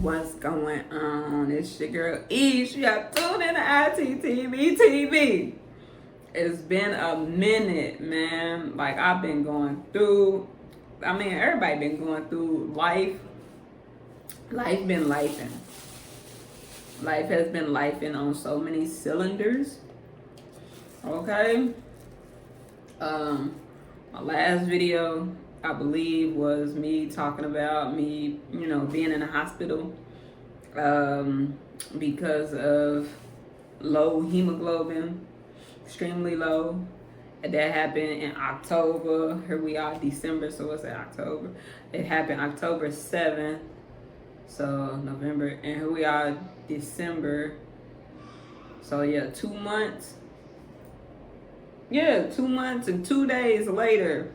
What's going on? It's your girl E. She got tuned in to ITTV TV. It's been a minute, man. Like, I've been going through, everybody been going through life. Life been lifing. Life has been lifing on so many cylinders. Okay? My last video, I believe, was me talking about me, being in the hospital because of low hemoglobin, extremely low. And that happened in October. Here we are, December, so what's that, October? It happened October 7th, so November, and here we are, December. So yeah, 2 months. Yeah, 2 months and 2 days later.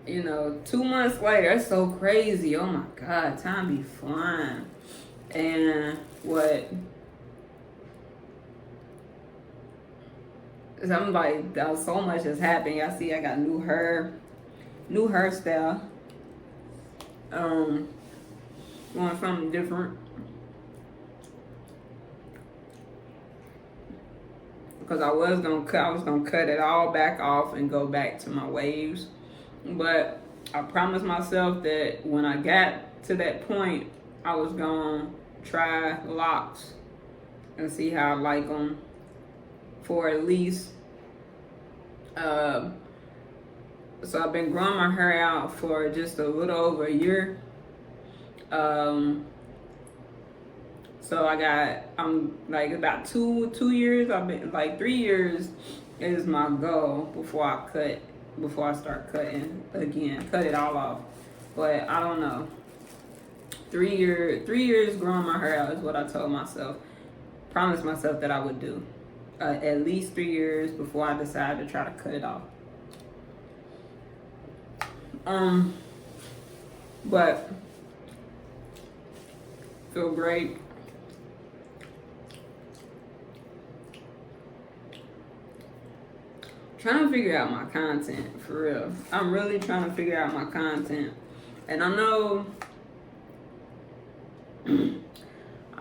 2 months later, that's so crazy. Oh my God, time be flying. And I'm like, so much has happened. Y'all see, I got new hairstyle. Going something different. Because I was gonna cut it all back off and go back to my waves. But I promised myself that when I got to that point, I was gonna try locks and see how I like them for at least. So I've been growing my hair out for just a little over a year. So I'm like about two years. I've been like 3 years is my goal before I start cutting again, cut it all off. But I don't know. 3 years growing my hair out is what I told myself. Promised myself that I would do. At least 3 years before I decide to try to cut it off. But feel great. Trying to figure out my content, for real. I'm really trying to figure out my content. And I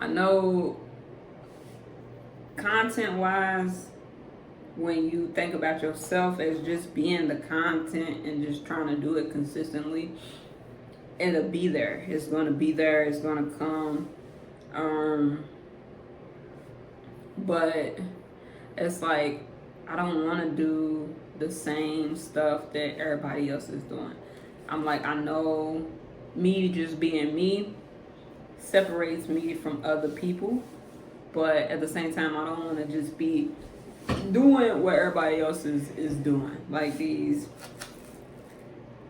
know content-wise, when you think about yourself as just being the content and just trying to do it consistently, it'll be there. It's going to be there. It's going to come. But it's like, I don't want to do the same stuff that everybody else is doing. I'm like, I know me just being me separates me from other people. But at the same time, I don't want to just be doing what everybody else is doing. Like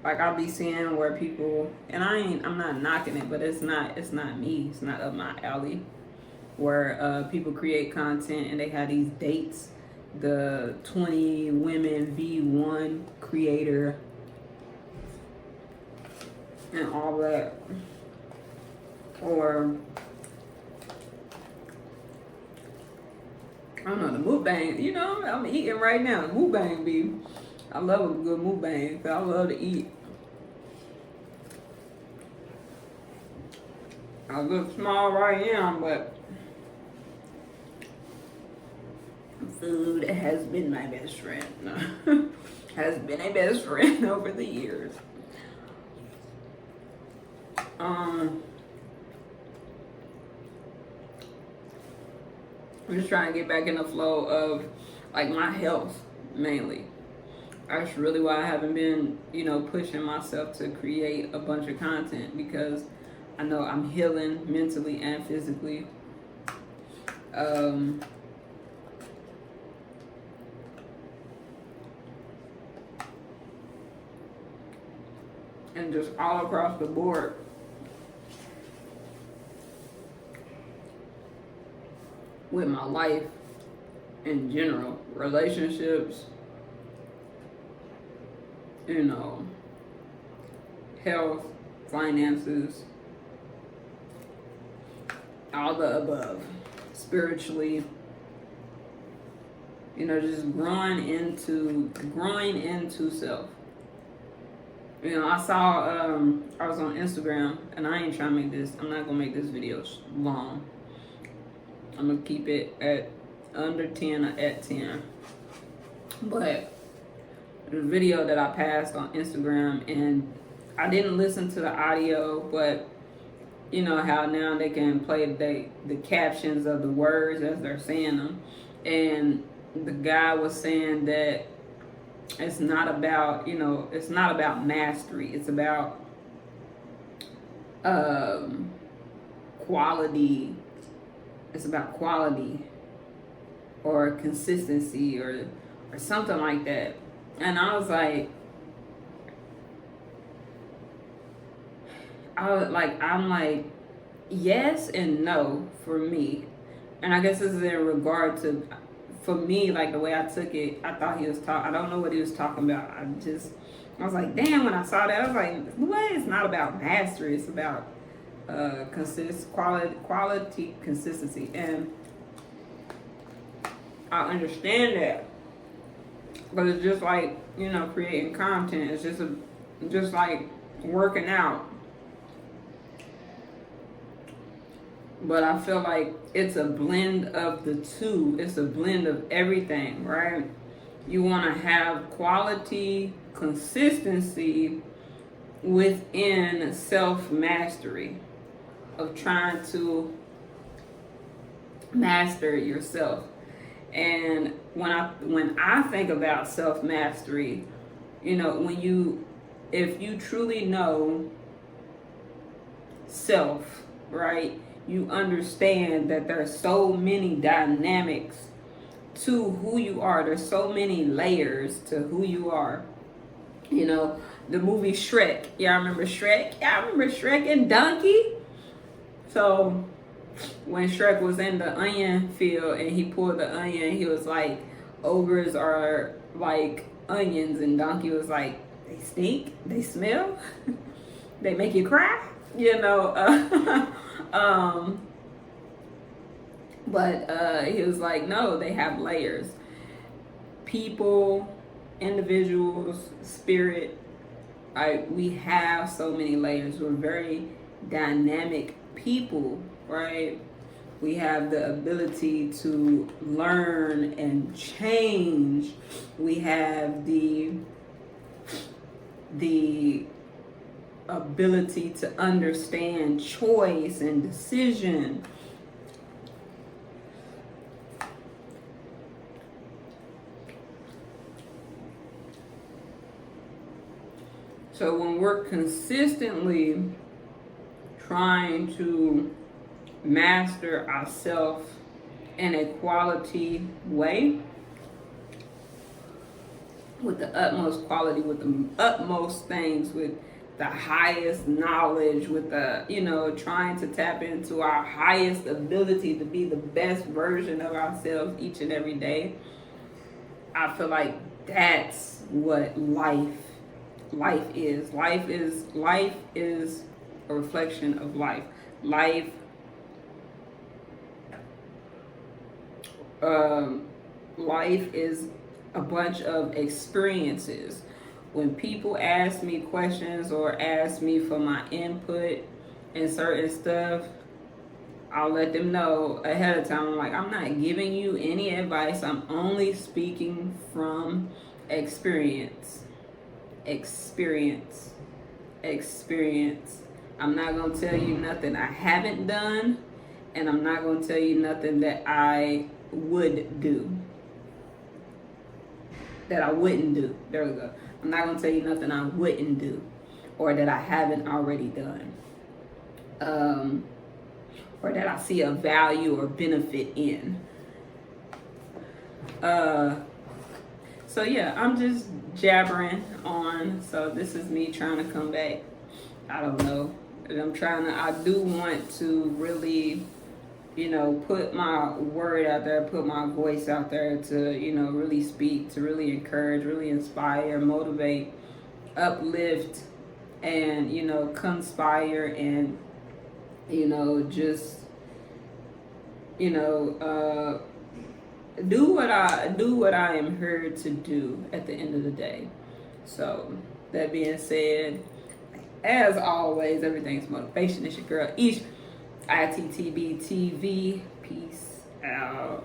I'll be seeing where people, and I'm not knocking it, but it's not me. It's not up my alley. Where people create content and they have these dates. The 20 women V1 creator and all that. Or I don't know, the mukbang, I'm eating right now. The mukbang be, I love a good mukbang because I love to eat. I look small right now, but food has been my best friend. Has been a best friend over the years. I'm just trying to get back in the flow of like my health mainly. That's really why I haven't been, pushing myself to create a bunch of content, because I know I'm healing mentally and physically. And just all across the board. With my life in general, relationships, health, finances, all the above, spiritually, just growing into self. You know, I was on Instagram, and I ain't trying to make this, I'm not gonna make this video long. I'm gonna keep it at under 10 or at 10. But the video that I passed on Instagram, and I didn't listen to the audio, but you know how now they can play the captions of the words as they're saying them. And the guy was saying that it's not about, you know, it's not about mastery. It's about quality. It's about quality or consistency or something like that. And I was like, I'm like, yes and no for me. And I guess this is in regard to, for me, like the way I took it, I thought he was talking, I don't know what he was talking about. I was like, damn, when I saw that, I was like, what? It's not about mastery. It's about quality, consistency. And I understand that. But it's just like, you know, creating content. It's just like working out. But I feel like it's a blend of the two. It's a blend of everything, right? You want to have quality, consistency within self-mastery of trying to master yourself. And when I think about self-mastery, you know, if you truly know self, right? You understand that there's so many dynamics to who you are. There's so many layers to who you are. You know, the movie Shrek. Y'all remember Shrek? Y'all remember Shrek and Donkey? So when Shrek was in the onion field and he pulled the onion, he was like, ogres are like onions. And Donkey was like, they stink? They smell? They make you cry? You know, but he was like, no, they have layers. People, individuals, spirit, we have so many layers. We're very dynamic people, right? We have the ability to learn and change. We have the ability to understand choice and decision. So when we're consistently trying to master ourselves in a quality way, with the utmost quality, with the utmost things, with the highest knowledge, with the, you know, trying to tap into our highest ability to be the best version of ourselves each and every day, I feel like that's what life is. Life is a reflection of life. Life is a bunch of experiences. When people ask me questions or ask me for my input in certain stuff, I'll let them know ahead of time. I'm like, I'm not giving you any advice. I'm only speaking from experience. I'm not going to tell you nothing I haven't done, and I'm not going to tell you nothing that I would do. That I wouldn't do. There we go. I'm not going to tell you nothing I wouldn't do or that I haven't already done. Or that I see a value or benefit in. So yeah, I'm just jabbering on. So this is me trying to come back. I don't know. I do want to really, you know, put my word out there, put my voice out there to, you know, really speak, to really encourage, really inspire, motivate, uplift, and, you know, conspire and, you know, just, you know, do what I am here to do at the end of the day. So that being said, as always, everything's motivation. It's your girl Ish, ITTB TV. Peace out.